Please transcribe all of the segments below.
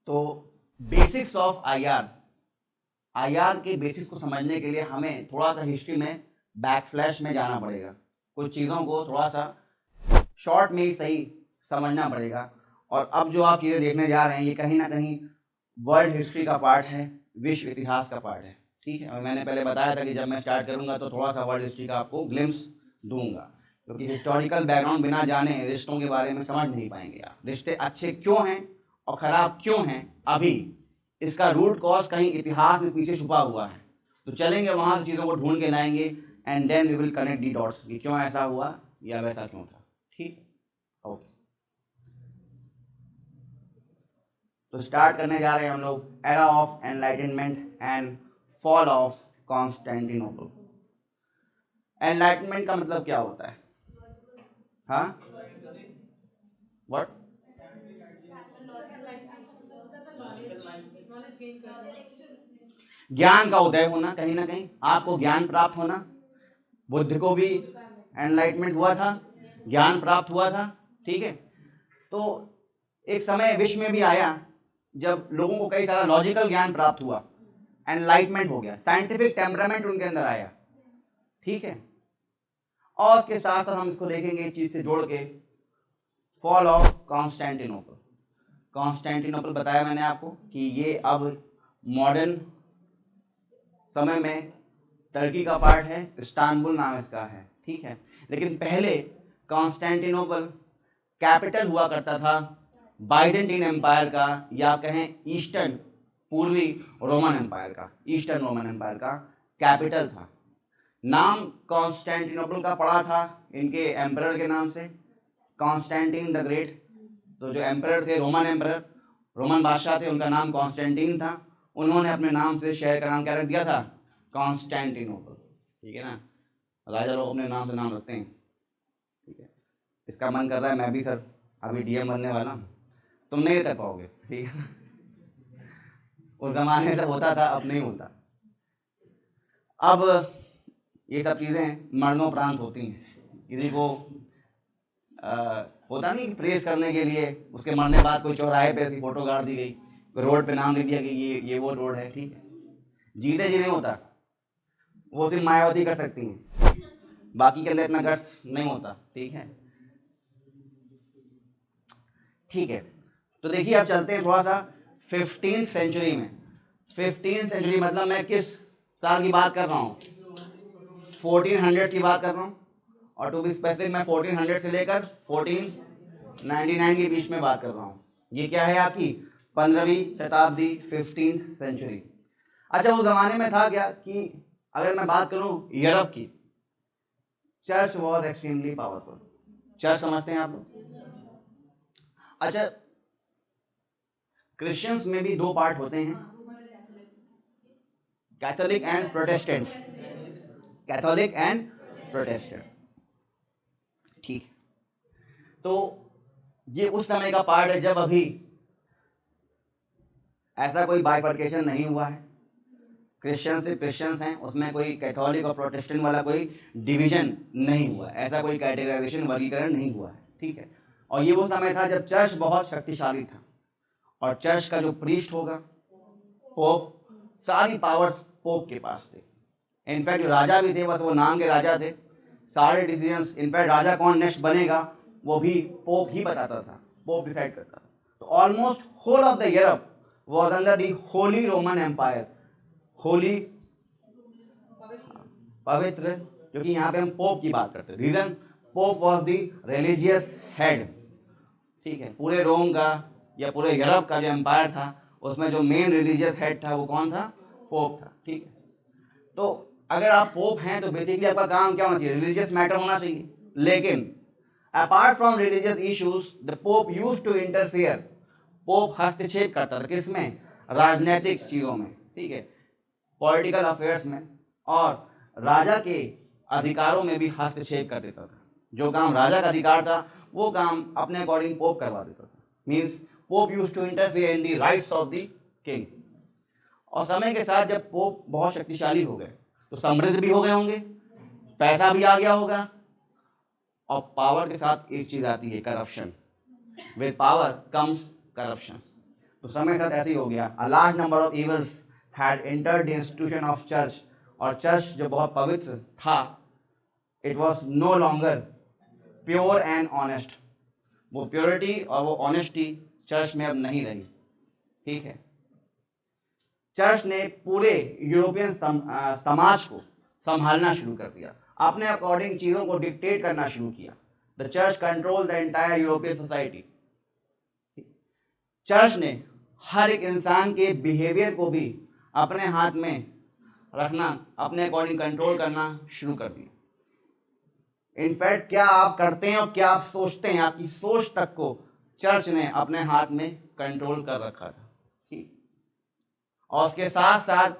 तो basics of IR, IR के basics को समझने के लिए हमें थोड़ा सा हिस्ट्री में बैकफ्लैश में जाना पड़ेगा, कुछ चीज़ों को थोड़ा सा शॉर्ट में ही सही समझना पड़ेगा। और अब जो आप चीज़ें देखने जा रहे हैं ये कहीं ना कहीं वर्ल्ड हिस्ट्री का पार्ट है, विश्व इतिहास का पार्ट है, ठीक है। और मैंने पहले बताया था कि जब मैं स्टार्ट करूंगा तो थोड़ा सा वर्ल्ड हिस्ट्री का आपको ग्लिम्स दूंगा, क्योंकि हिस्टोरिकल बैकग्राउंड बिना जाने रिश्तों के बारे में समझ नहीं पाएंगे आप। रिश्ते अच्छे क्यों हैं और ख़राब क्यों हैं अभी, इसका रूट कॉज कहीं इतिहास में पीछे छुपा हुआ है। तो चलेंगे वहाँ से चीज़ों को ढूंढ के लाएंगे and then we will connect the dots कि क्यों ऐसा हुआ या वैसा क्यों था, ठीक। ओके, तो स्टार्ट करने जा रहे हैं हम लोग era of enlightenment and fall of Constantinople. Enlightenment का मतलब क्या होता है? हाँ, व्हाट? ज्ञान का उदय होना, कहीं ना कहीं आपको ज्ञान प्राप्त होना। बुद्ध को भी एनलाइटमेंट हुआ था, ज्ञान प्राप्त हुआ था, ठीक है। तो एक समय विश्व में भी आया जब लोगों को कई सारा लॉजिकल ज्ञान प्राप्त हुआ, एनलाइटमेंट हो गया, साइंटिफिक टेम्परामेंट उनके अंदर आया, ठीक है। और उसके साथ साथ हम इसको देखेंगे इस चीज से जोड़ के, फॉल ऑफ कॉन्स्टेंटिनोपल। कॉन्स्टेंटिनोपल बताया मैंने आपको कि ये अब मॉडर्न समय में टर्की का पार्ट है, इस्तांबुल नाम इसका है, ठीक है। लेकिन पहले कॉन्स्टेंटिनोपल कैपिटल हुआ करता था बाइजेंटीन एम्पायर का, या कहें ईस्टर्न पूर्वी रोमन एम्पायर का, ईस्टर्न रोमन एम्पायर का कैपिटल था। नाम कॉन्स्टेंटिनोपल का पड़ा था इनके एम्परर के नाम से, कॉन्स्टेंटिन द ग्रेट। तो जो एम्परर थे, रोमन एम्परर, रोमन बादशाह थे, उनका नाम कॉन्स्टेंटिन था। उन्होंने अपने नाम से शहर का नाम क्या रख दिया था? कॉन्स्टेंटिनोपल, ठीक है ना। राजा लोग अपने नाम से नाम रखते हैं, ठीक है। इसका मन कर रहा है मैं भी सर अभी डीएम बनने वाला हूँ, तुम नहीं कर पाओगे, ठीक है। उस जमाने में होता था, अब नहीं होता। अब ये सब चीज़ें मरणोपरांत होती हैं। किसी को होता नहीं प्रेस करने के लिए, उसके मरने बाद कोई चौराहे पे ऐसी फोटो गाड़ दी गई, कोई रोड पे नाम लिख दिया कि ये वो रोड है, ठीक है। जीते जी नहीं होता, वो सिर्फ मायावती कर सकती हैं, बाकी के अंदर इतना गट्स नहीं होता, ठीक है। ठीक है, तो देखिए अब चलते हैं थोड़ा सा 15th सेंचुरी में। 15th सेंचुरी मतलब मैं किस साल की बात कर रहा हूँ? 1400 की बात कर रहा हूँ, और टू बी स्पेसिफिक मैं 1400 से लेकर 1499 के बीच में बात कर रहा हूँ। ये क्या है आपकी 15वीं शताब्दी, 15th सेंचुरी। अच्छा, उस जमाने में था क्या कि अगर मैं बात करूँ यूरोप की, church was extremely powerful. Church समझते हैं आप लोग? अच्छा, क्रिश्चियंस में भी दो पार्ट होते हैं, Catholic and Protestant. Catholic and Protestant, ठीक। तो ये उस समय का पार्ट है जब अभी ऐसा कोई बाइफर्केशन नहीं हुआ है। क्रिश्चियन से क्रिश्चियंस हैं, उसमें कोई कैथोलिक और प्रोटेस्टेंट वाला कोई डिवीजन नहीं हुआ है, ऐसा कोई कैटेगराइजेशन, वर्गीकरण नहीं हुआ है, ठीक है। और ये वो समय था जब चर्च बहुत शक्तिशाली था, और चर्च का जो प्रीस्ट होगा, पोप, सारी पावर्स पोप के पास थे। इनफैक्ट जो राजा भी थे बस वो नाम के राजा थे, सारे डिसीजंस, इनफैक्ट राजा कौन नेक्स्ट बनेगा वो भी पोप ही बताता था, पोप डिसाइड करता था। तो almost whole of the Europe was under the Holy Roman Empire. Holy, पवित्र, क्योंकि यहाँ पे हम पोप की बात करते हैं। Reason, pope was the religious head, ठीक है। पूरे रोम का या पूरे यूरोप का जो एम्पायर था उसमें जो मेन रिलीजियस हेड था वो कौन था? पोप था, ठीक है। तो अगर आप पोप हैं तो बेसिकली आपका काम क्या होना चाहिए? रिलीजियस मैटर होना चाहिए। लेकिन apart from religious issues the pope used to interfere. Pope हस्तक्षेप करता था किसमें? राजनीतिक चीजों में, ठीक है, पॉलिटिकल अफेयर्स में, और राजा के अधिकारों में भी हस्तक्षेप कर देता था। जो काम राजा का अधिकार था वो काम अपने अकॉर्डिंग पोप करवा देता था। Means pope used to interfere in the rights of the king. और समय के साथ जब पोप बहुत शक्तिशाली हो गए तो समृद्ध भी हो गए होंगे, पैसा भी आ गया होगा, और पावर के साथ एक चीज आती है, corruption. With power comes corruption. तो समय के साथ ऐसे ही हो गया। A large number of evils had entered the institution of church, और चर्च जो बहुत पवित्र था, it was no longer pure and honest, वो प्योरिटी और वो ऑनेस्टी चर्च में अब नहीं रही। ठीक है, चर्च ने पूरे यूरोपियन समाज को संभालना शुरू कर दिया, अपने अकॉर्डिंग चीज़ों को डिक्टेट करना शुरू किया। The church control the entire European society. Church ने हर एक इंसान के बिहेवियर को भी अपने हाथ में रखना, अपने अकॉर्डिंग कंट्रोल करना शुरू कर दिया। इनफैक्ट क्या आप करते हैं और क्या आप सोचते हैं, आपकी सोच तक को चर्च ने अपने हाथ में कंट्रोल कर रखा था। ठीक, और उसके साथ साथ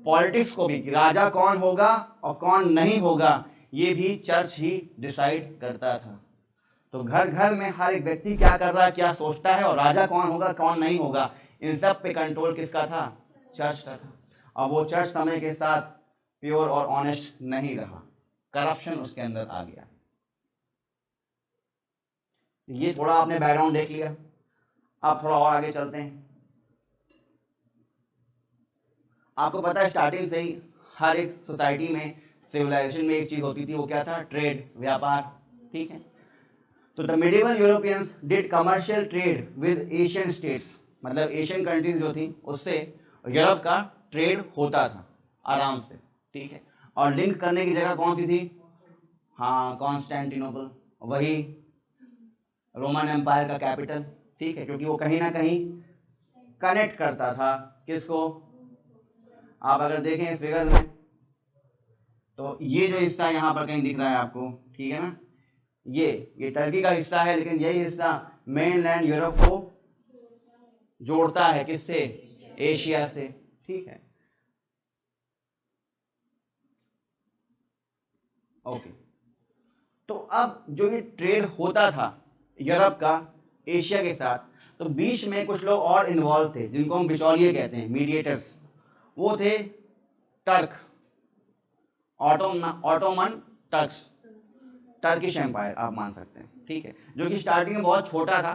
पॉलिटिक्स को भी, राजा कौन होगा और कौन नहीं होगा, ये भी चर्च ही डिसाइड करता था। तो घर घर में हर एक व्यक्ति क्या कर रहा है, क्या सोचता है, और राजा कौन होगा कौन नहीं होगा, इन सब पे कंट्रोल किसका था? चर्च का था। और वो चर्च समय के साथ प्योर और ऑनेस्ट नहीं रहा, करप्शन उसके अंदर आ गया। ये थोड़ा आपने बैकग्राउंड देख लिया। अब थोड़ा और आगे चलते हैं। आपको पता है स्टार्टिंग से ही हर एक सोसाइटी में, सिविलाइजेशन में एक चीज होती थी, वो क्या था? ट्रेड, व्यापार। ठीक है, तो the medieval Europeans did commercial trade with Asian states, मतलब एशियन कंट्रीज जो थी उससे यूरोप का ट्रेड होता था आराम से। ठीक है, और लिंक करने की जगह कौन सी थी? हाँ, कॉन्स्टेंटिनोपल, वही रोमन एम्पायर का कैपिटल। ठीक है, क्योंकि वो कहीं ना कहीं कनेक्ट करता था किसको? आप अगर देखें इस फिगर में, तो ये जो हिस्सा यहाँ पर कहीं दिख रहा है आपको, ठीक है ना, ये टर्की का हिस्सा है, लेकिन यही हिस्सा मेनलैंड यूरोप को जोड़ता है किससे? एशिया से। ठीक है, ओके। तो अब जो ये ट्रेड होता था यूरोप का एशिया के साथ, तो बीच में कुछ लोग और इन्वॉल्व थे जिनको हम बिचौलिए कहते हैं, मीडिएटर्स। वो थे Turk, Ottoman Turks, Turkish Empire आप मान सकते हैं। ठीक है, जो कि स्टार्टिंग में बहुत छोटा था,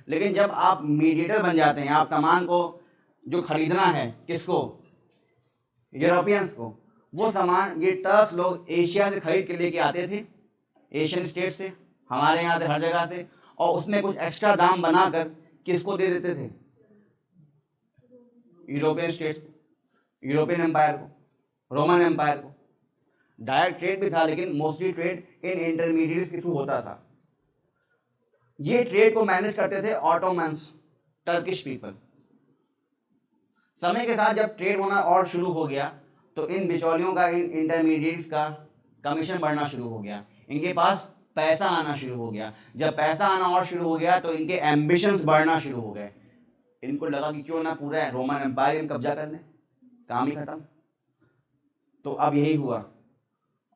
लेकिन जब आप मीडिएटर बन जाते हैं, आप सामान को जो खरीदना है किसको? यूरोपियंस को, वो सामान ये टर्क्स लोग एशिया से खरीद के लेके आते थे, एशियन स्टेट से, हमारे यहाँ से, हर जगह से, और उसमें कुछ एक्स्ट्रा दाम बनाकर किसको दे देते थे? यूरोपियन स्टेट, यूरोपियन एम्पायर को, रोमन एम्पायर को। डायरेक्ट ट्रेड भी था, लेकिन मोस्टली ट्रेड इन इंटरमीडिएट्स के थ्रू होता था। ये ट्रेड को मैनेज करते थे ऑटोमन्स, टर्किश पीपल। समय के साथ जब ट्रेड होना और शुरू हो गया, तो इन बिचौलियों का, इन इंटरमीडिएट्स का कमीशन बढ़ना शुरू हो गया, इनके पास पैसा आना शुरू हो गया। जब पैसा आना और शुरू हो गया, तो इनके एम्बिशंस बढ़ना शुरू हो गए। इनको लगा कि क्यों ना पूरा रोमन एम्पायर में कब्जा कर लें, काम ही खत्म। तो अब यही हुआ,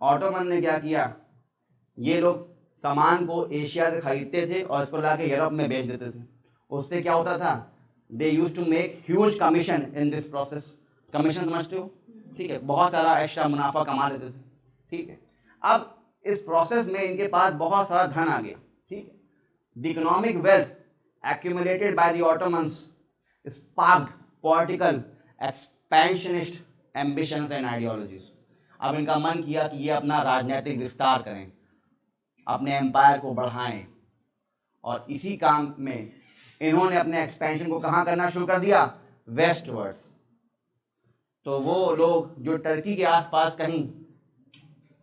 ऑटोमन ने क्या किया, ये लोग सामान को एशिया से खरीदते थे और इसको लाके यूरोप में बेच देते थे। उससे क्या होता था? They use to make huge commission in this process. Commission समझते हो? ठीक है, बहुत सारा एक्स्ट्रा मुनाफा कमा लेते थे। ठीक है, अब इस प्रोसेस में इनके पास बहुत सारा धन आ गया। ठीक है, the economic wealth accumulated by the Ottomans sparked political expansionist ambitions and ideologies. अब इनका मन किया कि ये अपना राजनीतिक विस्तार करें, अपने एम्पायर को बढ़ाएं, और इसी काम में इन्होंने अपने एक्सपेंशन को कहाँ करना शुरू कर दिया? वेस्टवर्ड। तो वो लोग जो टर्की के आसपास कहीं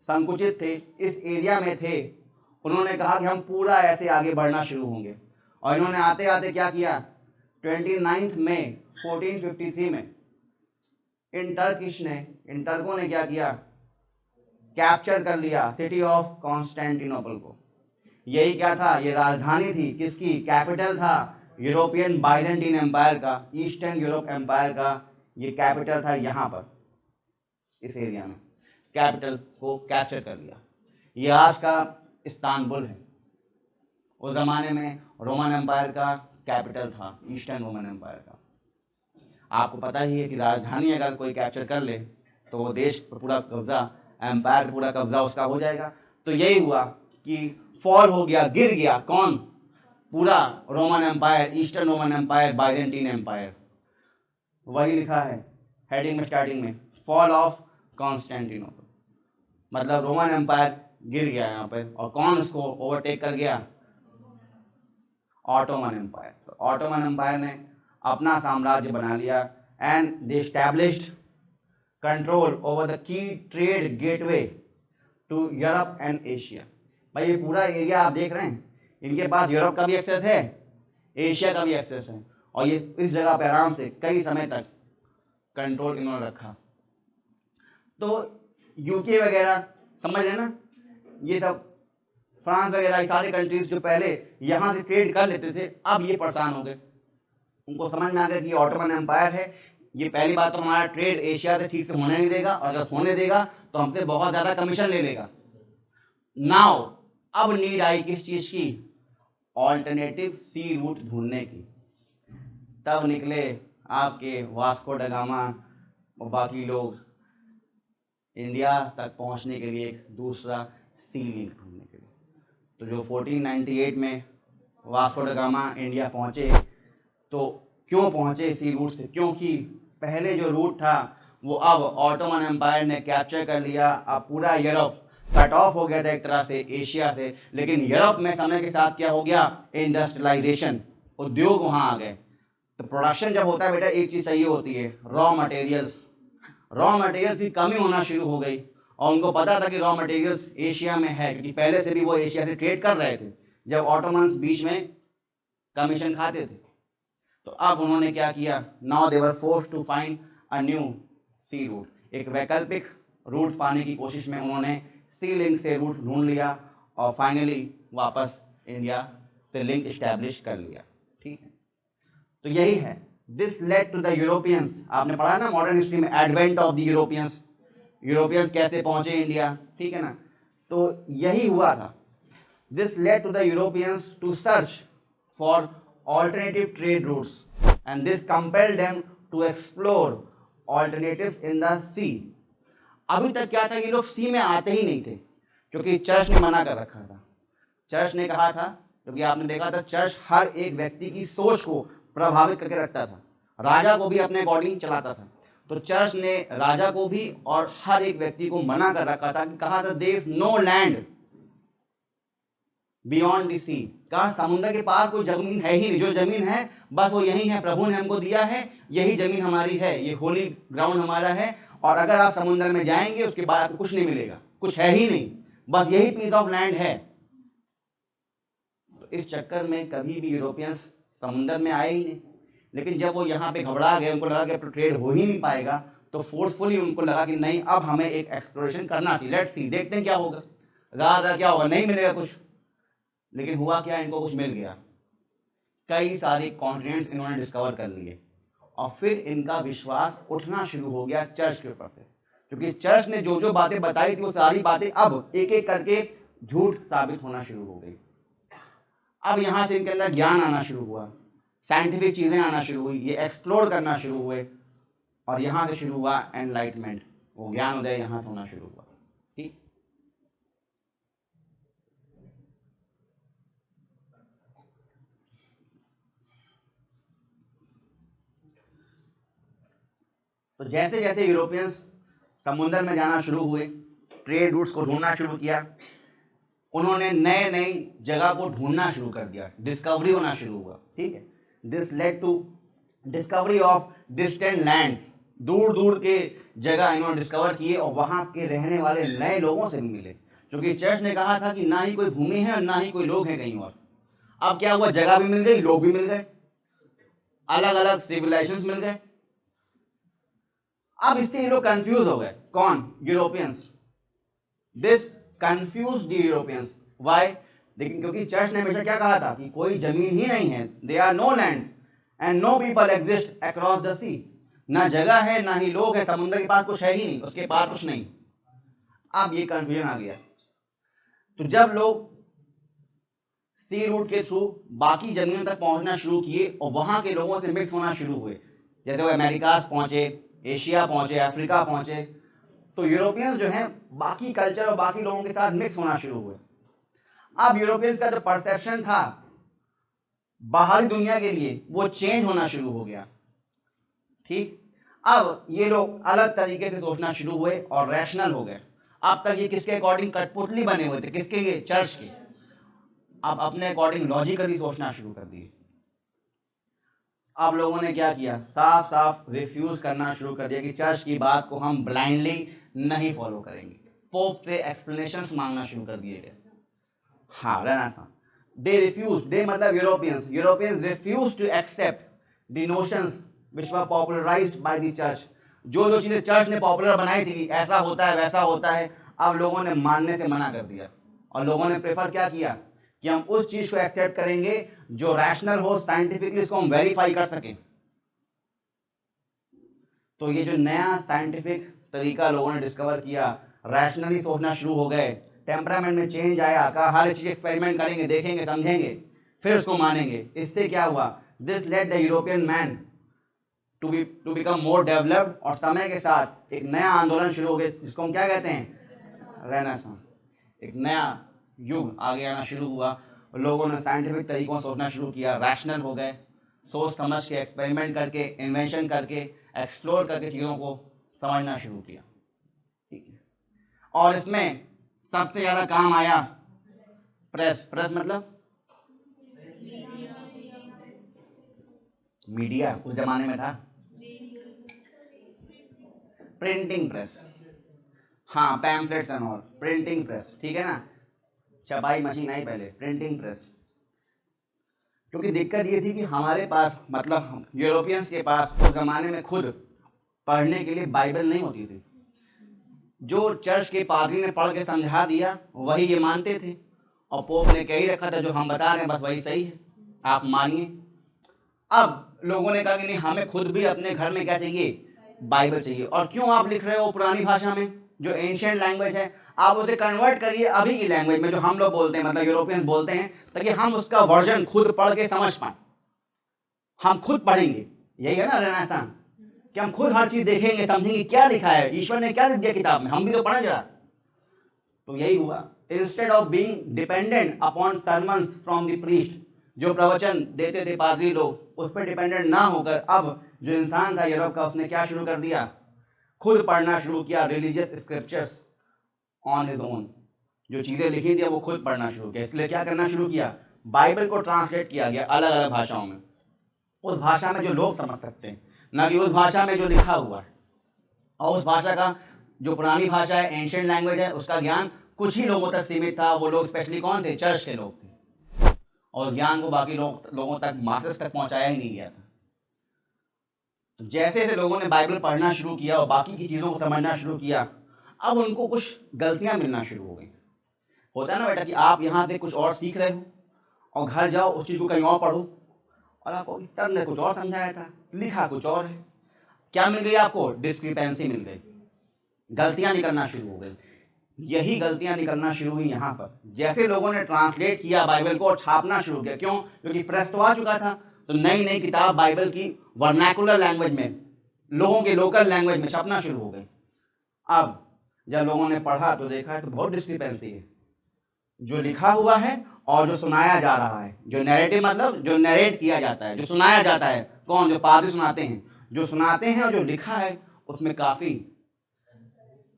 संकुचित थे, इस एरिया में थे, उन्होंने कहा कि हम पूरा ऐसे आगे बढ़ना शुरू होंगे। और इन्होंने आते आते क्या किया? 29 मई 1453 में इन टर्कों ने क्या किया? कैप्चर कर लिया सिटी ऑफ कॉन्स्टेंटिनोपल को। यही क्या था? ये राजधानी थी किसकी? कैपिटल था यूरोपियन बाइजेंटीन एम्पायर का, ईस्टर्न यूरोप एम्पायर का ये कैपिटल था। यहाँ पर इस एरिया में कैपिटल को कैप्चर कर लिया। ये आज का इस्तांबुल है। उस जमाने में रोमन एम्पायर का कैपिटल था, ईस्टर्न रोमन एम्पायर का। आपको पता ही है कि राजधानी अगर कोई कैप्चर कर ले तो वो देश पर पूरा कब्जा, एम्पायर पूरा कब्जा उसका हो जाएगा। तो यही हुआ कि फॉल हो गया, गिर गया। कौन? पूरा Roman Empire, Eastern Roman Empire, Byzantine Empire. वही लिखा है हेडिंग में, स्टार्टिंग में, फॉल ऑफ कॉन्स्टेंटिनोपल, मतलब रोमन एम्पायर गिर गया यहाँ पर। और कौन उसको ओवरटेक कर गया? Ottoman Empire. तो ऑटोमन एम्पायर ने अपना साम्राज्य बना लिया and they established control over the key trade gateway to Europe and Asia. भाई ये पूरा एरिया आप देख रहे हैं, इनके पास यूरोप का भी एक्सेस है, एशिया का भी एक्सेस है, और ये इस जगह पर आराम से कई समय तक कंट्रोल इन्होंने रखा। तो यूके वगैरह समझ रहे ना, ये सब फ्रांस वगैरह, ये सारे कंट्रीज जो पहले यहाँ से ट्रेड कर लेते थे, अब ये परेशान हो गए। उनको समझ में आ गया कि ये ऑटोमन एम्पायर है, ये पहली बात तो हमारा ट्रेड एशिया से ठीक से होने नहीं देगा, और अगर होने देगा तो हमसे बहुत ज़्यादा कमीशन ले लेगा। नाउ अब नीड आई किस चीज़ की? ऑल्टरनेटिव सी रूट ढूंढने की। तब निकले आपके वास्को ड गामा और बाकी लोग इंडिया तक पहुंचने के लिए एक दूसरा सी लिंक ढूंढने के लिए। तो जो 1498 में वास्को ड गामा इंडिया पहुंचे, तो क्यों पहुंचे सी रूट से? क्योंकि पहले जो रूट था वो अब ऑटोमन एम्पायर ने कैप्चर कर लिया। अब पूरा यूरोप कट ऑफ हो गया था एक तरह से एशिया से, लेकिन यूरोप में समय के साथ क्या हो गया? इंडस्ट्रियलाइजेशन, उद्योग वहाँ आ गए। तो प्रोडक्शन जब होता है बेटा, एक चीज़ चाहिए होती है, रॉ मटेरियल्स। रॉ मटेरियल्स की कमी होना शुरू हो गई, और उनको पता था कि रॉ मटेरियल्स एशिया में है, क्योंकि पहले से भी वो एशिया से ट्रेड कर रहे थे जब ऑटोमन्स बीच में कमीशन खाते थे। तो अब उन्होंने क्या किया? Now they were forced to find a new sea route. एक वैकल्पिक रूट पाने की कोशिश में उन्होंने सी लिंक से रूट ढूंढ लिया और फाइनली वापस इंडिया से लिंक इस्टेब्लिश कर लिया। ठीक है, तो यही है, this led to the Europeans. आपने पढ़ा ना मॉडर्न हिस्ट्री में, advent of the Europeans, Europeans कैसे पहुंचे इंडिया, ठीक है ना। तो यही हुआ था, this led to the Europeans to search for alternative trade routes and this compelled them to explore alternatives in the sea। अभी तक क्या था, ये लोग सी में आते ही नहीं थे, क्योंकि चर्च ने मना कर रखा था। चर्च ने कहा था, क्योंकि आपने देखा था चर्च हर एक व्यक्ति की सोच को प्रभावित करके रखता था, राजा को भी अपने अकॉर्डिंग चलाता था। तो चर्च ने राजा को भी और हर एक व्यक्ति को मना कर रखा था, कि कहा था there is no land beyond the sea. कहा समुद्र के पार कोई जमीन है ही नहीं, जो जमीन है बस वो यही है, प्रभु ने हमको दिया है, यही जमीन हमारी है, ये होली ग्राउंड हमारा है, और अगर आप समुद्र में जाएंगे उसके बाद आपको कुछ नहीं मिलेगा, कुछ है ही नहीं, बस यही पीस ऑफ लैंड है। तो इस चक्कर में कभी भी यूरोपियंस समुद्र में आए ही नहीं। लेकिन जब वो यहाँ पे घबरा गए, उनको लगा कि अब ट्रेड हो ही नहीं पाएगा, तो फोर्सफुली उनको लगा कि नहीं, अब हमें एक एक्सप्लोरेशन करना चाहिए, लेट्स सी, देखते हैं क्या होगा। ज़्यादा क्या होगा, नहीं मिलेगा कुछ। लेकिन हुआ क्या, इनको कुछ मिल गया, कई सारे कॉन्टिनेंट्स इन्होंने डिस्कवर कर लिए, और फिर इनका विश्वास उठना शुरू हो गया चर्च के ऊपर से, क्योंकि चर्च ने जो जो बातें बताई थी वो सारी बातें अब एक एक करके झूठ साबित होना शुरू हो गई। अब यहाँ से इनके अंदर ज्ञान आना शुरू हुआ, साइंटिफिक चीज़ें आना शुरू हुई, ये एक्सप्लोर करना शुरू हुए, और यहाँ से शुरू हुआ एनलाइटमेंट, वो ज्ञान उदय यहाँ से होना शुरू हुआ। ठीक, तो जैसे जैसे यूरोपियंस समुद्र में जाना शुरू हुए, ट्रेड रूट्स को ढूंढना शुरू किया, उन्होंने नए नई जगह को ढूंढना शुरू कर दिया, डिस्कवरी होना शुरू हुआ। ठीक है, this led to discovery of distant lands, दूर दूर के जगह इन्होंने डिस्कवर किए, और वहाँ के रहने वाले नए लोगों से भी मिले, क्योंकि चर्च ने कहा था कि ना ही कोई भूमि है और ना ही कोई लोग हैं कहीं और। अब क्या हुआ, जगह भी मिल गई, लोग भी मिल गए, अलग अलग सिविलाइजेशंस मिल गए। अब इससे ये लोग कंफ्यूज हो गए, कौन, Europeans. This confuse the Europeans, why, लेकिन क्योंकि चर्च ने हमेशा क्या कहा था कि कोई जमीन ही नहीं है, they are no land and no people exist across the sea, ना जगह है ना ही लोग है, समुद्र के पास कुछ है ही नहीं, उसके पार कुछ नहीं। अब ये कंफ्यूजन आ गया। तो जब लोग सी रूट के थ्रू बाकी जमीन तक पहुंचना शुरू किए और वहां के लोगों से मिक्स होना शुरू हुए, जैसे वो अमेरिकास पहुंचे, एशिया पहुंचे, अफ्रीका पहुंचे, तो यूरोपियंस जो हैं बाकी कल्चर और बाकी लोगों के साथ मिक्स होना शुरू हुए। अब यूरोपियंस का जो परसेप्शन था बाहरी दुनिया के लिए वो चेंज होना शुरू हो गया। ठीक, अब ये लोग अलग तरीके से सोचना शुरू हुए और रैशनल हो गए। अब तक ये किसके अकॉर्डिंग कठपुतली बने हुए थे, किसके? ये चर्च के। अब अपने अकॉर्डिंग लॉजिकली सोचना शुरू कर दिए। अब लोगों ने क्या किया, साफ साफ रिफ्यूज करना शुरू कर दिया कि चर्च की बात को हम ब्लाइंडली नहीं फॉलो करेंगे। पोप से एक्सप्लेनेशंस मांगना शुरू कर दिए गए। हाँ, रहना था। दे रिफ्यूज, दे मतलब Europeans refuse to accept the notions which were popularized by the church। जो जो चीज़ें चर्च ने पॉपुलर बनाई थी, ऐसा होता है वैसा होता है, अब लोगों ने मानने से मना कर दिया। और लोगों ने प्रेफर क्या किया कि हम उस चीज़ को एक्सेप्ट करेंगे जो रैशनल हो, साइंटिफिकली इसको हम वेरीफाई कर सकें। तो ये जो नया साइंटिफिक तरीका लोगों ने डिस्कवर किया, रैशनली सोचना शुरू हो गए, टेम्परामेंट में चेंज आया, कहा हर चीज़ एक्सपेरिमेंट करेंगे, देखेंगे, समझेंगे, फिर उसको मानेंगे। इससे क्या हुआ, this led the European man to become more developed. और समय के साथ एक नया आंदोलन शुरू हो गया जिसको हम क्या कहते हैं, रेनेसांस। एक नया युग आगे आना शुरू हुआ। लोगों ने साइंटिफिक तरीकों से सोचना शुरू किया, रैशनल हो गए, सोच समझ के, एक्सपेरिमेंट करके, इन्वेंशन करके, एक्सप्लोर करके चीज़ों को समझना शुरू किया। ठीक है, और इसमें सबसे ज़्यादा काम आया प्रेस। प्रेस मतलब मीडिया, उस जमाने में था प्रिंटिंग प्रेस। हाँ, pamphlets and all, printing press, ठीक है ना, छपाई मशीन आई पहले, प्रिंटिंग प्रेस। क्योंकि दिक्कत ये थी कि हमारे पास, मतलब यूरोपियंस के पास उस ज़माने में खुद पढ़ने के लिए बाइबल नहीं होती थी। जो चर्च के पादरी ने पढ़ के समझा दिया वही ये मानते थे, और पोप ने कह ही रखा था जो हम बता रहे हैं बस वही सही है, आप मानिए। अब लोगों ने कहा कि नहीं, हमें खुद भी अपने घर में क्या चाहिए, बाइबल चाहिए। और क्यों आप लिख रहे हो पुरानी भाषा में, जो एंशिएंट लैंग्वेज है, आप उसे कन्वर्ट करिए अभी की लैंग्वेज में जो हम लोग बोलते हैं, मतलब यूरोपियंस बोलते हैं, ताकि हम उसका वर्जन खुद पढ़ के समझ पाए। हम खुद पढ़ेंगे, यही है ना रेनेसांस, कि हम खुद हर चीज देखेंगे, समझेंगे क्या लिखा है, ईश्वर ने क्या लिख दिया किताब में, हम भी तो पढ़े जरा। तो यही हुआ, instead of being dependent upon sermons from the priest, जो प्रवचन देते थे पादरी लोग, उस पर डिपेंडेंट ना होकर अब जो इंसान था यूरोप का, उसने क्या शुरू कर दिया, खुद पढ़ना शुरू किया religious scriptures on his own. जो चीज़ें लिखी थी वो खुद पढ़ना शुरू किया। इसलिए क्या करना शुरू किया, बाइबल को ट्रांसलेट किया गया अलग अलग भाषाओं में, उस भाषा में जो लोग समझ सकते हैं, ना कि उस भाषा में जो लिखा हुआ है। और उस भाषा का जो पुरानी भाषा है, एंशिएंट लैंग्वेज है, उसका ज्ञान कुछ ही लोगों तक सीमित था। वो लोग स्पेशली कौन थे, चर्च के लोग थे, और ज्ञान को बाकी लोगों तक, मासेस तक पहुंचाया ही नहीं गया था। तो जैसे जैसे लोगों ने बाइबल पढ़ना शुरू किया और बाकी की चीज़ों को समझना शुरू किया, अब उनको कुछ गलतियां मिलना शुरू हो गई। होता है ना बेटा कि आप यहाँ से कुछ और सीख रहे हो और घर जाओ उस चीज़ को कहीं और पढ़ो, और आपको इस तरह ने कुछ और समझाया था, लिखा कुछ और है। क्या मिल गई आपको, डिस्क्रिपेंसी मिल गई, गलतियां निकलना शुरू हो गई। यही गलतियां निकलना शुरू हुई यहाँ पर, जैसे लोगों ने ट्रांसलेट किया बाइबल को और छापना शुरू किया। क्यों, क्योंकि प्रेस तो आ चुका था, तो नई नई किताब बाइबल की वर्नाकुलर लैंग्वेज में, लोगों के लोकल लैंग्वेज में छपना शुरू हो गई। अब जब लोगों ने पढ़ा तो देखा तो बहुत डिस्क्रिपेंसी है, जो लिखा हुआ है और जो सुनाया जा रहा है। जो नैरेटिव मतलब जो नरेट किया जाता है, जो सुनाया जाता है, कौन, जो पादरी सुनाते हैं, जो सुनाते हैं, और जो लिखा है उसमें काफ़ी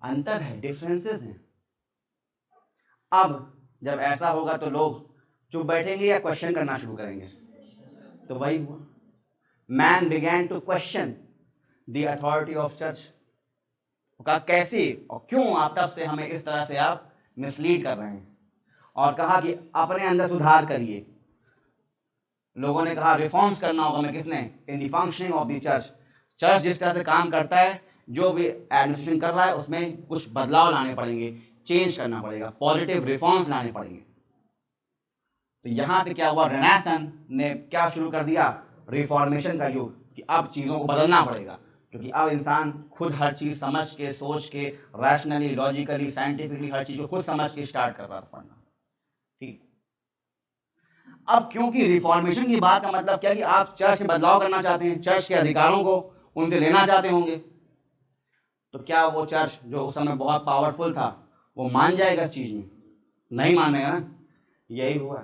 अंतर है, डिफरेंसेस हैं। अब जब ऐसा होगा तो लोग चुप बैठेंगे या क्वेश्चन करना शुरू करेंगे। तो वही हुआ, man began to question the authority of church. कहा कैसे और क्यों आप तब से हमें इस तरह से आप मिसलीड कर रहे हैं, और कहा कि अपने अंदर सुधार करिए। लोगों ने कहा रिफॉर्म्स करना होगा हमें, किसने, in the functioning of the church. Church जिस तरह से काम करता है, जो भी एडमिनिस्ट्रेशन कर रहा है, उसमें कुछ बदलाव लाने पड़ेंगे, चेंज करना पड़ेगा, पॉजिटिव रिफॉर्म्स लाने पड़ेंगे। तो यहाँ से क्या हुआ, रेनेसांस ने क्या शुरू कर दिया, रिफॉर्मेशन का युग, कि अब चीज़ों को बदलना पड़ेगा, क्योंकि अब इंसान खुद हर चीज़ समझ के, सोच के, रैशनली, लॉजिकली, साइंटिफिकली हर चीज़ को खुद समझ के स्टार्ट कर रहा था पढ़ना। ठीक, अब क्योंकि रिफॉर्मेशन की बात का मतलब क्या कि आप चर्च में बदलाव करना चाहते हैं, चर्च के अधिकारों को उनसे लेना चाहते होंगे, तो क्या वो चर्च जो उस समय बहुत पावरफुल था वो मान जाएगा इस चीज़ में, नहीं मानेगा ना। यही हुआ,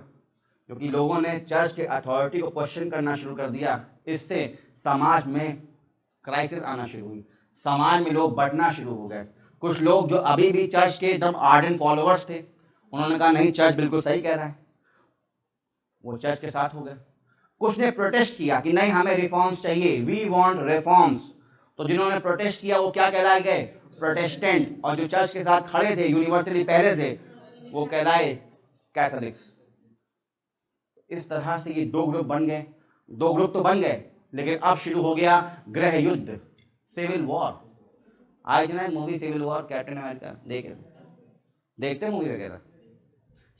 क्योंकि लोगों ने चर्च के अथॉरिटी को क्वेश्चन करना शुरू कर दिया। इससे समाज में क्राइसिस आना शुरू हुई, समाज में लोग बढ़ना शुरू हो गए। कुछ लोग जो अभी भी चर्च के एकदम आर्डेंट फॉलोअर्स थे, उन्होंने कहा नहीं चर्च बिल्कुल सही कह रहा है, वो चर्च के साथ हो गए। कुछ ने प्रोटेस्ट किया कि नहीं हमें रिफॉर्म्स चाहिए, वी वांट रिफॉर्म्स। तो जिन्होंने प्रोटेस्ट किया वो क्या कहलाए गए? प्रोटेस्टेंट। और जो चर्च के साथ खड़े थे, यूनिवर्सली पहले थे, वो कहलाए कैथोलिक्स। इस तरह से ये दो ग्रुप बन गए। दो ग्रुप तो बन गए, लेकिन अब शुरू हो गया गृह युद्ध, सिविल वॉर। आज ना movie civil war, Captain America देखते मूवी वगैरह।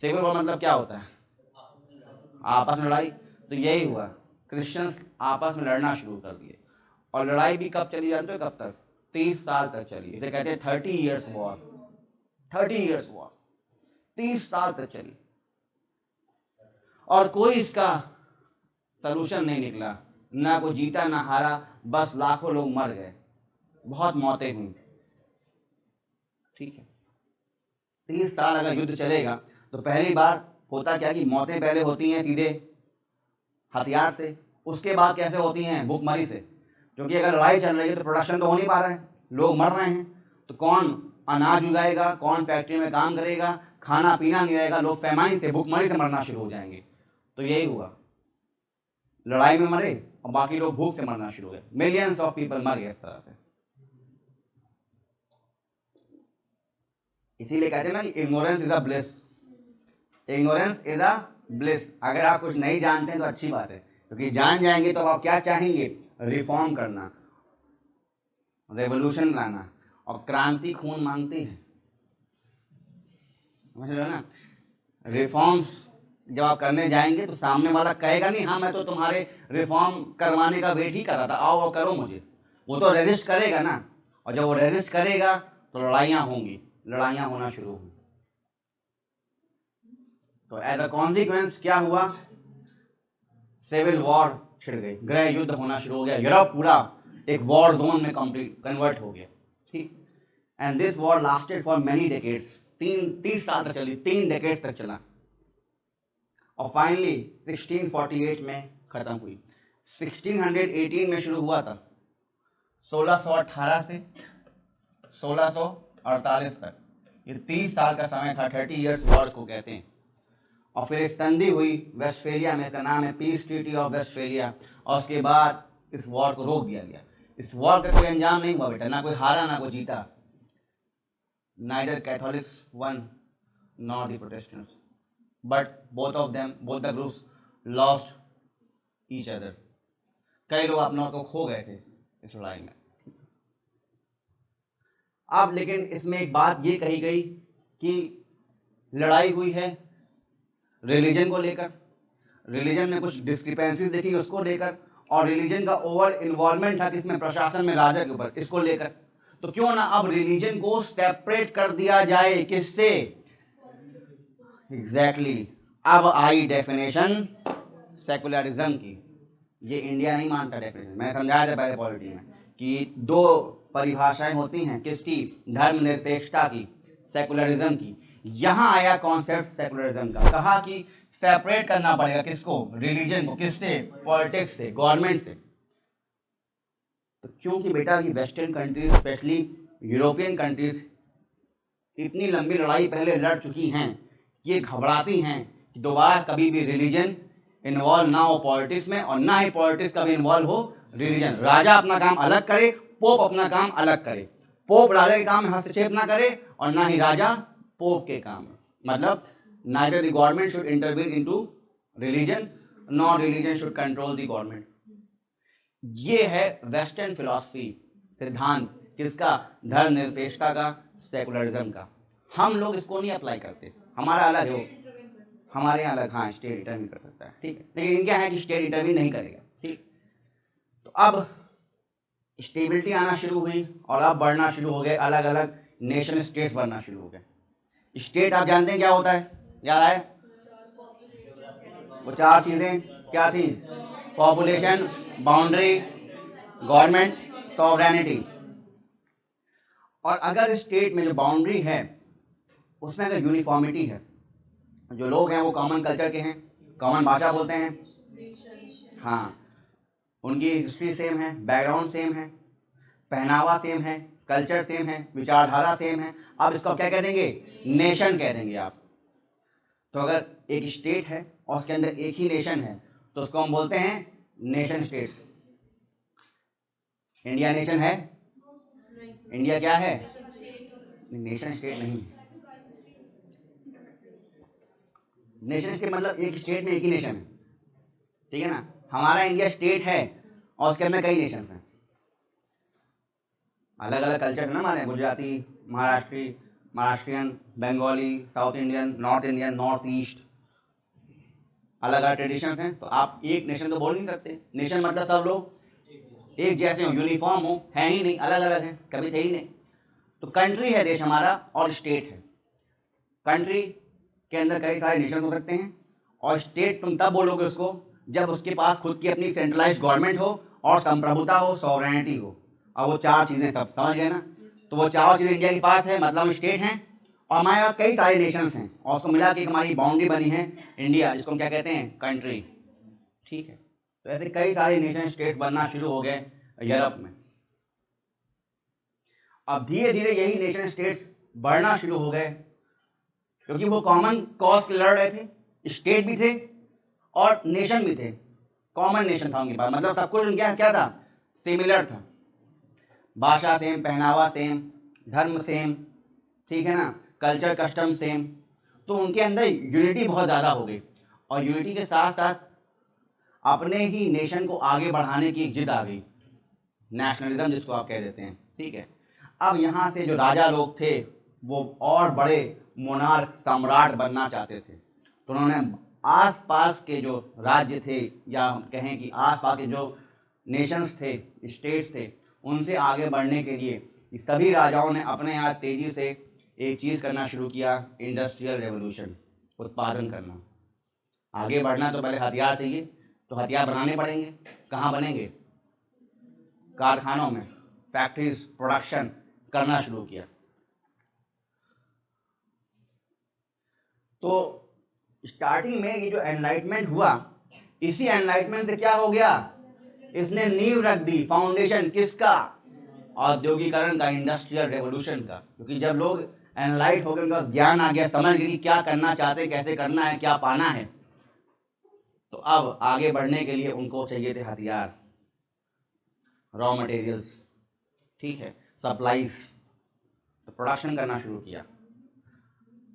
सिविल वॉर मतलब क्या होता है? आपस में लड़ाई। तो यही हुआ, क्रिश्चियंस आपस में लड़ना शुरू कर दिए। और लड़ाई भी कब चली जानते हो? कब तक? 30 साल तक चली। इसे कहते हैं 30 ईयर्स वॉर। 30 ईयर्स वॉर, 30 साल तक चली और कोई इसका सलूशन नहीं निकला। ना कोई जीता ना हारा, बस लाखों लोग मर गए, बहुत मौतें हुई। ठीक है, 30 साल अगर युद्ध चलेगा तो पहली बार होता क्या कि मौतें पहले होती हैं सीधे हथियार से, उसके बाद कैसे होती हैं? भूखमरी से। क्योंकि अगर लड़ाई चल रही है तो प्रोडक्शन तो हो नहीं पा रहा है, लोग मर रहे हैं, तो कौन अनाज उगाएगा, कौन फैक्ट्री में काम करेगा, खाना पीना नहीं रहेगा, लोग फैमाइन से, भूखमरी से मरना शुरू हो जाएंगे। तो यही हुआ, लड़ाई में मरे और बाकी लोग भूख से मरना शुरू हो गए। मिलियंस ऑफ पीपल मर गए इस तरह से। इसीलिए कहते हैं ना कि ignorance is a bliss. Ignorance is a bliss. अगर आप कुछ नहीं जानते हैं तो अच्छी बात है, क्योंकि जान जाएंगे तो आप क्या चाहेंगे? रिफॉर्म करना, रेवोल्यूशन लाना। और क्रांति खून मांगती है, समझ रहे हो ना? रिफॉर्म्स जब आप करने जाएंगे तो सामने वाला कहेगा नहीं हाँ मैं तो तुम्हारे रिफॉर्म करवाने का वेट ही कर रहा था, आओ आओ करो मुझे। वो तो रेजिस्ट करेगा ना, और जब वो रेजिस्ट करेगा तो लड़ाइयाँ होंगी, लड़ाइयाँ होना शुरू होंगी। तो एज अ कॉन्सिक्वेंस क्या हुआ? सिविल वॉर छिड़ गई, गृह युद्ध होना शुरू हो गया। यूरोप पूरा एक वॉर जोन में कंप्लीट कन्वर्ट हो गया। ठीक, and this war lasted for many decades. 30 साल तक चली, 3 डेकेड्स तक चला, और फाइनली 1648 में खत्म हुई। 1618 में शुरू हुआ था, 1618 से 1648 तक, ये 30 साल का समय था। 30 ईयर्स वॉर को कहते हैं। और फिर एक संधि हुई वेस्टफेलिया में, इसका नाम है पीस ट्रीटी ऑफ वेस्टफेलिया। और उसके बाद इस वॉर को रोक दिया गया। इस वॉर का कोई अंजाम नहीं हुआ बेटा, ना कोई हारा ना कोई जीता। Neither Catholics one nor the Protestants, but both of them, both the groups lost each other. कई लोग अपनों को खो गए थे इस लड़ाई में। अब लेकिन इसमें एक बात ये कही गई कि लड़ाई हुई है रिलीजन को लेकर, रिलीजन में कुछ डिस्क्रिपेंसीज देखी उसको लेकर, और रिलीजन का ओवर इन्वॉल्वमेंट था किसमें? प्रशासन में, राजा के ऊपर, इसको लेकर। तो क्यों ना अब रिलीजन को सेपरेट कर दिया जाए, किससे? एग्जैक्टली अब आई डेफिनेशन सेकुलरिज्म की। ये इंडिया नहीं मानता डेफिनेशन, मैंने समझाया था पहले पॉलिटी में कि 2 परिभाषाएं होती हैं किसकी? धर्मनिरपेक्षता की, सेकुलरिज्म की। यहां आया कॉन्सेप्ट सेकुलरिज्म का, कहा कि सेपरेट करना पड़ेगा किसको? रिलीजन को। किससे? पॉलिटिक्स से, गवर्नमेंट से। तो क्योंकि बेटा ये western countries, specially European countries, इतनी लंबी लड़ाई पहले लड़ चुकी हैं, ये घबराती हैं कि दोबारा कभी भी रिलीजन इन्वॉल्व ना हो पॉलिटिक्स में, और ना ही पॉलिटिक्स कभी इन्वॉल्व हो रिलीजन। राजा अपना काम अलग करे, पोप अपना काम अलग करे। पोप राजा के काम में हस्तक्षेप ना करे, और ना ही राजा पोप के काम में। मतलब neither the government should intervene into religion nor religion should control the government। ये है वेस्टर्न फिलॉसफी, सिद्धांत किसका? धर्मनिरपेक्षता का, सेकुलरिज्म का। हम लोग इसको नहीं अप्लाई करते, हमारा अलग है, हमारे यहाँ अलग। हाँ, स्टेट इंटरव्यू कर सकता है, ठीक है, लेकिन इनका है कि स्टेट इंटरव्यू नहीं करेगा। ठीक, तो अब स्टेबिलिटी आना शुरू हुई और अब बढ़ना शुरू हो गए, अलग अलग नेशन स्टेट्स बनना शुरू हो गए। स्टेट आप जानते हैं क्या होता है? याद आए? वो 4 चीजें क्या थी? Population, boundary, government, sovereignty. और अगर स्टेट में जो बाउंड्री है उसमें अगर यूनिफॉर्मिटी है, जो लोग हैं वो कॉमन कल्चर के हैं, कॉमन भाषा बोलते हैं, हाँ, उनकी हिस्ट्री सेम है, बैकग्राउंड सेम है, पहनावा सेम है, कल्चर सेम है, विचारधारा सेम है। अब इसको क्या कह देंगे? नेशन कह देंगे आप। तो अगर एक स्टेट है और उसके अंदर एक ही नेशन है तो उसको हम बोलते हैं नेशन स्टेट्स। इंडिया नेशन है? इंडिया क्या है? नेशन स्टेट नहीं है। नेशन स्टेट मतलब एक स्टेट में एक ही नेशन है, ठीक है ना। हमारा इंडिया स्टेट है और उसके अंदर कई नेशन हैं, अलग अलग कल्चर है ना हमारे, Gujarati, Maharashtrian, Bengali, south Indian, north east, अलग अलग ट्रेडिशंस हैं। तो आप एक नेशन तो बोल नहीं सकते। नेशन मतलब सब लोग एक जैसे हो, यूनिफॉर्म हो, है ही नहीं, अलग अलग हैं, कभी थे ही नहीं। तो कंट्री है देश हमारा और स्टेट है। कंट्री के अंदर कई सारे नेशन हो सकते हैं और स्टेट तुम तब बोलोगे उसको जब उसके पास खुद की अपनी सेंट्रलाइज्ड गवर्नमेंट हो और संप्रभुता हो, सॉवरेनिटी हो। अब वो चार चीज़ें सब समझ गए ना। तो वो चार चीज़ें इंडिया के पास है, मतलब हम स्टेट हैं और हमारे पास कई सारे नेशंस हैं और उसको मिला के हमारी बाउंड्री बनी है इंडिया, जिसको हम क्या कहते हैं? कंट्री, ठीक है। तो ऐसे कई सारे नेशन स्टेट्स बनना शुरू हो गए यूरोप में। अब धीरे धीरे यही नेशन स्टेट्स बढ़ना शुरू हो गए क्योंकि वो कॉमन कॉज लड़ रहे थे, स्टेट भी थे और नेशन भी थे। कॉमन नेशन था उनके पास, मतलब सब कुछ उनके क्या था? सिमिलर था। भाषा सेम, पहनावा सेम, धर्म सेम, ठीक है ना, कल्चर कस्टम सेम। तो उनके अंदर यूनिटी बहुत ज़्यादा हो गई और यूनिटी के साथ साथ अपने ही नेशन को आगे बढ़ाने की एक जिद आ गई, नेशनलिज्म जिसको आप कह देते हैं, ठीक है। अब यहाँ से जो राजा लोग थे वो और बड़े मोनार्क, सम्राट बनना चाहते थे। तो उन्होंने आसपास के जो राज्य थे या कहें कि आसपास के जो नेशंस थे, स्टेट्स थे, उनसे आगे बढ़ने के लिए सभी राजाओं ने अपने यहाँ तेज़ी से एक चीज़ करना शुरू किया, इंडस्ट्रियल रेवोल्यूशन, उत्पादन करना। आगे बढ़ना तो पहले हथियार चाहिए, तो हथियार बनाने पड़ेंगे। कहाँ बनेंगे? कारखानों में, फैक्ट्रीज, प्रोडक्शन करना शुरू किया। तो स्टार्टिंग में ये जो एनलाइटमेंट हुआ, इसी एनलाइटमेंट से क्या हो गया? इसने नींव रख दी, फाउंडेशन किसका? औद्योगिकरण का, इंडस्ट्रियल रेवोल्यूशन का। क्योंकि जब लोग एनलाइट हो गए, उनका ज्ञान आ गया, समझ गए कि क्या करना चाहते, कैसे करना है, क्या पाना है, तो अब आगे बढ़ने के लिए उनको चाहिए थे हथियार, रॉ मटेरियल्स, ठीक है, सप्लाईज। तो प्रोडक्शन करना शुरू किया।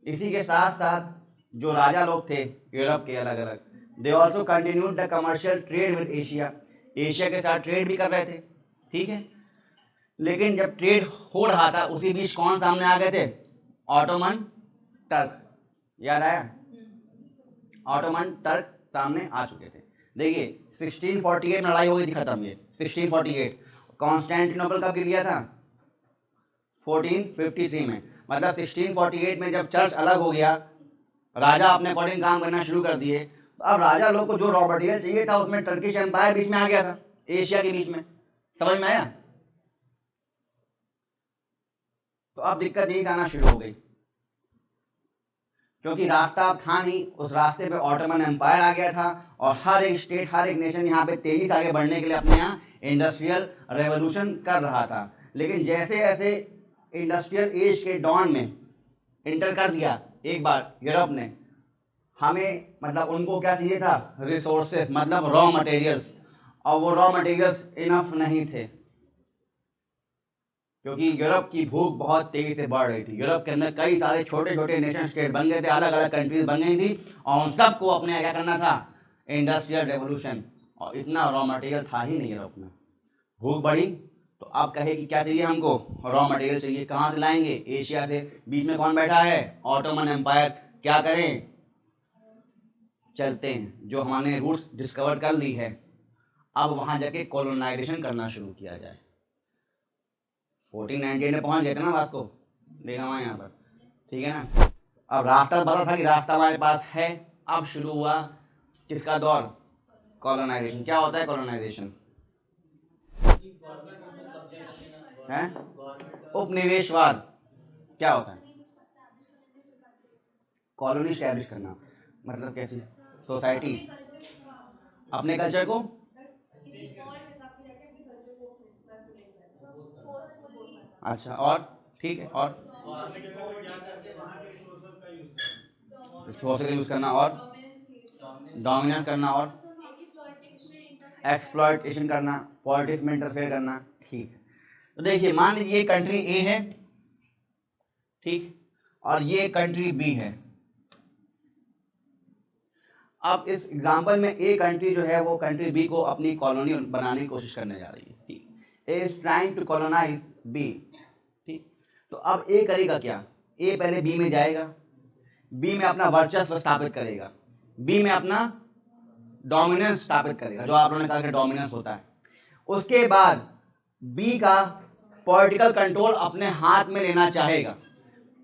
इसी के साथ साथ जो राजा लोग थे यूरोप के अलग अलग, they also continued the commercial trade with Asia. Asia के साथ ट्रेड भी कर रहे थे, ठीक है। लेकिन जब ट्रेड हो रहा था उसी बीच कौन सामने आ गए थे? ऑटोमन टर्क, याद आया? ऑटोमन टर्क सामने आ चुके थे। देखिए 1648 में लड़ाई हो गई थी, खत्म ये 1648। कॉन्स्टेंटिनोपल कब गिर गया था? 1453 में। मतलब 1648 में जब चर्च अलग हो गया, राजा अपने अकॉर्डिंग काम करना शुरू कर दिए, तो अब राजा लोग को जो रॉ मटेरियल चाहिए था उसमें टर्किश एम्पायर बीच में आ गया था, एशिया के बीच में। समझ में आया? तो अब दिक्कत यही आना शुरू हो गई क्योंकि रास्ता अब था नहीं, उस रास्ते पे ऑटोमन एम्पायर आ गया था और हर एक स्टेट, हर एक नेशन यहाँ पे तेजी से आगे बढ़ने के लिए अपने यहाँ इंडस्ट्रियल रेवोल्यूशन कर रहा था। लेकिन जैसे जैसे इंडस्ट्रियल एज के डॉन में इंटर कर दिया एक बार यूरोप ने, हमें मतलब उनको क्या चाहिए था? रिसोर्सेस, मतलब रॉ मटेरियल्स, और वो रॉ मटेरियल्स इनफ नहीं थे क्योंकि यूरोप की भूख बहुत तेजी से बढ़ रही थी। यूरोप के अंदर कई सारे छोटे छोटे नेशन स्टेट बन गए थे, अलग अलग कंट्रीज बन गई थी और उन सबको अपने क्या करना था? Industrial revolution. और इतना रॉ मटेरियल था ही नहीं यूरोप में। भूख बढ़ी तो अब कहे कि क्या चाहिए हमको? रॉ मटेरियल चाहिए। कहाँ से लाएंगे? एशिया से। बीच में कौन बैठा है? Ottoman Empire. क्या करें? चलते हैं, जो हमने रूट्स डिस्कवर कर ली है, अब वहाँ जाके कॉलोनाइजेशन करना शुरू किया जाए। 1498 में पहुँच गए थे ना वास्को, देखा हमारे यहाँ पर, ठीक है ना। अब रास्ता बदला था कि रास्ता हमारे पास है। अब शुरू हुआ किसका दौर? कॉलोनाइजेशन। क्या होता है कॉलोनाइजेशन? है उपनिवेशवाद। क्या होता है? कॉलोनी स्टैब्लिश करना। मतलब कैसे? सोसाइटी अपने कल्चर को अच्छा, और ठीक है, और रिसोर्स का यूज करना और डोमिनेट करना और एक्सप्लॉयटेशन करना, पॉलिटिक्स में इंटरफेयर करना, ठीक है। तो देखिए मान लीजिए ये कंट्री ए है, ठीक, और ये कंट्री बी है। अब इस एग्जाम्पल में ए कंट्री जो है वो कंट्री बी को अपनी कॉलोनी बनाने की कोशिश करने जा रही है, ठीक। A is trying to colonise B, ठीक। तो अब ए करेगा क्या, ए पहले बी में जाएगा, बी में अपना वर्चस्व स्थापित करेगा, बी में अपना डोमिनेंस स्थापित करेगा, जो आप लोगों ने कहा कि डोमिनेंस होता है। उसके बाद बी का पॉलिटिकल कंट्रोल अपने हाथ में लेना चाहेगा,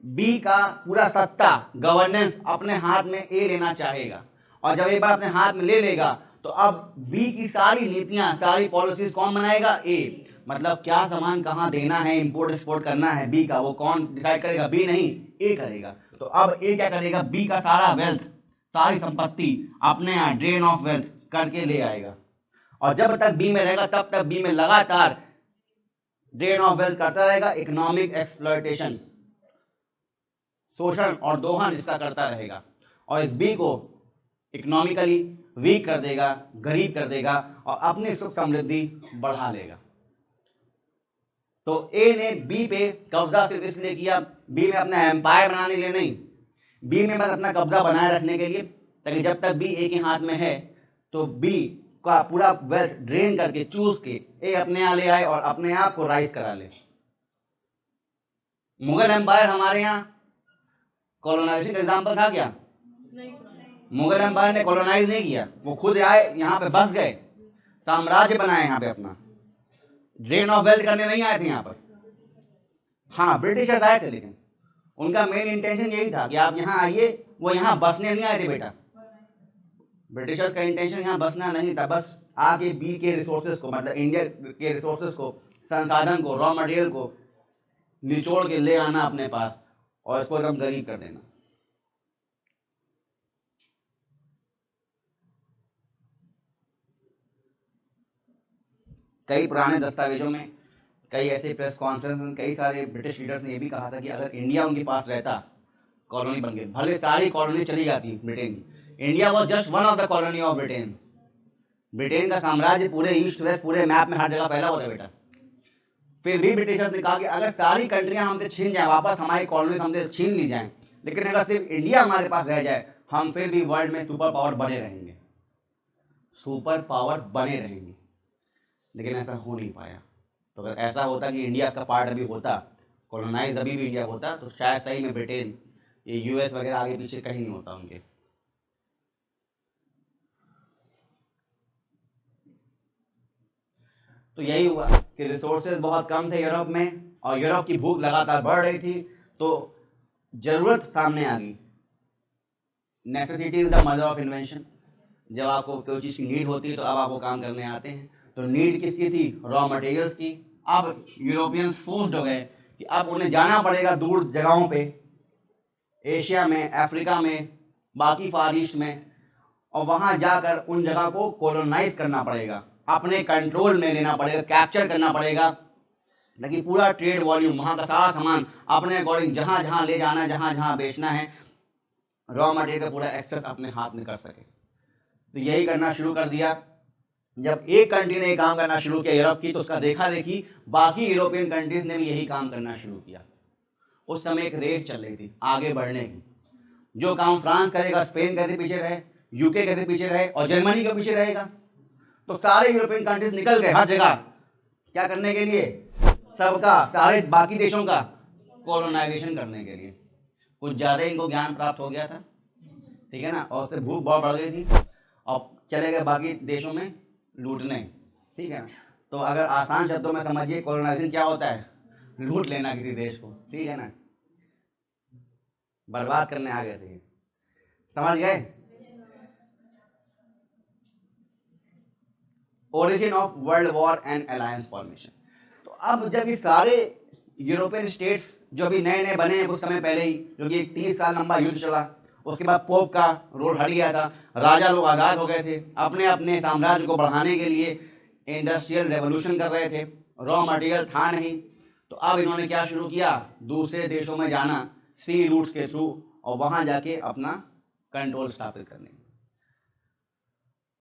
बी का पूरा सत्ता गवर्नेंस अपने हाथ में ए लेना चाहेगा, और जब एक बार अपने हाथ में ले लेगा तो अब बी की सारी नीतियां, सारी पॉलिसीज कौन बनाएगा, ए। मतलब क्या सामान कहाँ देना है, इंपोर्ट एक्सपोर्ट करना है बी का, वो कौन डिसाइड करेगा, बी नहीं, ए करेगा। तो अब ए क्या करेगा, बी का सारा वेल्थ, सारी संपत्ति अपने यहाँ ड्रेन ऑफ वेल्थ करके ले आएगा, और जब तक बी में रहेगा तब तक बी में लगातार ड्रेन ऑफ वेल्थ करता रहेगा, इकोनॉमिक एक्सप्लॉयटेशन, शोषण और दोहन इसका करता रहेगा, और इस बी को इकोनॉमिकली वीक कर देगा, गरीब कर देगा, और अपनी सुख समृद्धि बढ़ा लेगा। तो ए ने बी पे कब्जा सिर्फ इसलिए किया, बी में अपना एम्पायर बनाने के लिए नहीं, बी में बस अपना कब्जा बनाए रखने के लिए, ताकि जब तक बी ए के हाथ में है तो बी का पूरा वेल्थ ड्रेन करके चूस के ए अपने यहाँ ले आए और अपने आप को राइज करा ले। मुगल एम्पायर हमारे यहाँ कॉलोनाइजेशन का एग्जाम्पल था क्या, मुगल एम्पायर ने कॉलोनाइज नहीं किया, वो खुद आए यहाँ पे बस गए, साम्राज्य बनाए यहाँ पे अपना, ड्रेन ऑफ वेल्थ करने नहीं आए थे यहाँ पर। हाँ ब्रिटिशर्स आए थे, लेकिन उनका मेन इंटेंशन यही था कि आप यहाँ आइए, वो यहाँ बसने नहीं आए थे बेटा। ब्रिटिशर्स का इंटेंशन यहाँ बसना नहीं था, बस आके बी के रिसोर्सेज को, मतलब इंडिया के रिसोर्सेज को, संसाधन को, रॉ मटेरियल को निचोड़ के ले आना अपने पास और इसको एकदम गरीब कर देना। कई पुराने दस्तावेजों में, कई ऐसे प्रेस कॉन्फ्रेंस में कई सारे ब्रिटिश लीडर्स ने यह भी कहा था कि अगर इंडिया उनके पास रहता, कॉलोनी बन गई, भले सारी कॉलोनी चली जाती ब्रिटेन की, India was just one of the colony of Britain. Britain का साम्राज्य पूरे ईस्ट वेस्ट पूरे मैप में हर जगह फैला हुआ था बेटा। फिर भी ब्रिटिशर्स ने कहा कि अगर सारी कंट्रियां हमसे छीन जाए, वापस हमारी कॉलोनी हमसे छीन ली जाए, लेकिन अगर सिर्फ इंडिया हमारे पास रह जाए, हम फिर भी वर्ल्ड में सुपर पावर बने रहेंगे, सुपर पावर बने रहेंगे। लेकिन ऐसा हो नहीं पाया। तो अगर ऐसा होता कि इंडिया का पार्ट अभी होता, कॉलोनाइज अभी भी इंडिया होता, तो शायद सही में ब्रिटेन, ये यूएस वगैरह आगे पीछे कहीं नहीं होता उनके। तो यही हुआ कि रिसोर्सेज बहुत कम थे यूरोप में, और यूरोप की भूख लगातार बढ़ रही थी, तो जरूरत सामने आ गई। Necessity is the mother of invention. जब आपको कोई चीज़ की नीड होती है तो अब आपको काम करने आते हैं। तो नीड किसकी थी, रॉ मटेरियल्स की। अब यूरोपियंस फोर्स्ड हो गए कि अब उन्हें जाना पड़ेगा दूर जगहों पे, एशिया में, अफ्रीका में, बाकी फार ईस्ट में, और वहाँ जाकर उन जगह को कॉलोनाइज करना पड़ेगा, अपने कंट्रोल में लेना पड़ेगा, कैप्चर करना पड़ेगा, ताकि पूरा ट्रेड वॉल्यूम, वहाँ का सारा सामान अपने अकॉर्डिंग जहाँ जहाँ ले जाना है, जहाँ जहाँ बेचना है, रॉ मटेरियल का पूरा एक्सेस अपने हाथ में कर सके। तो यही करना शुरू कर दिया। जब एक कंट्री ने काम करना शुरू किया यूरोप की, तो उसका देखा देखी बाकी यूरोपियन कंट्रीज ने भी यही काम करना शुरू किया। उस समय एक रेस चल रही थी आगे बढ़ने की। जो काम फ्रांस करेगा, स्पेन कैसे पीछे रहे, यूके कैसे पीछे रहे, और जर्मनी के पीछे रहेगा। तो सारे यूरोपियन कंट्रीज निकल गए हर जगह, क्या करने के लिए, सबका, सारे बाकी देशों का कॉलोनाइजेशन करने के लिए। कुछ ज़्यादा इनको ज्ञान प्राप्त हो गया था, ठीक है ना, और उससे भूख बहुत बढ़ गई थी, और चले गए बाकी देशों में लूटने, ठीक है ना। तो अगर आसान शब्दों में समझिए, कॉलोनाइजेशन क्या होता है, लूट लेना किसी देश को, ठीक है ना, बर्बाद करने आ गए थे, समझ गए। Origin of world war and alliance formation. तो अब जब ये सारे यूरोपियन स्टेट्स जो अभी नए नए बने हैं कुछ समय पहले ही, जो कि 30 साल लंबा युद्ध चला, उसके बाद पोप का रोल हट गया था, राजा लोग आज़ाद हो गए थे, अपने अपने साम्राज्य को बढ़ाने के लिए इंडस्ट्रियल रेवोल्यूशन कर रहे थे, रॉ मटेरियल था नहीं, तो अब इन्होंने क्या शुरू किया, दूसरे देशों में जाना सी रूट्स के थ्रू और वहाँ जाके अपना कंट्रोल स्थापित करने।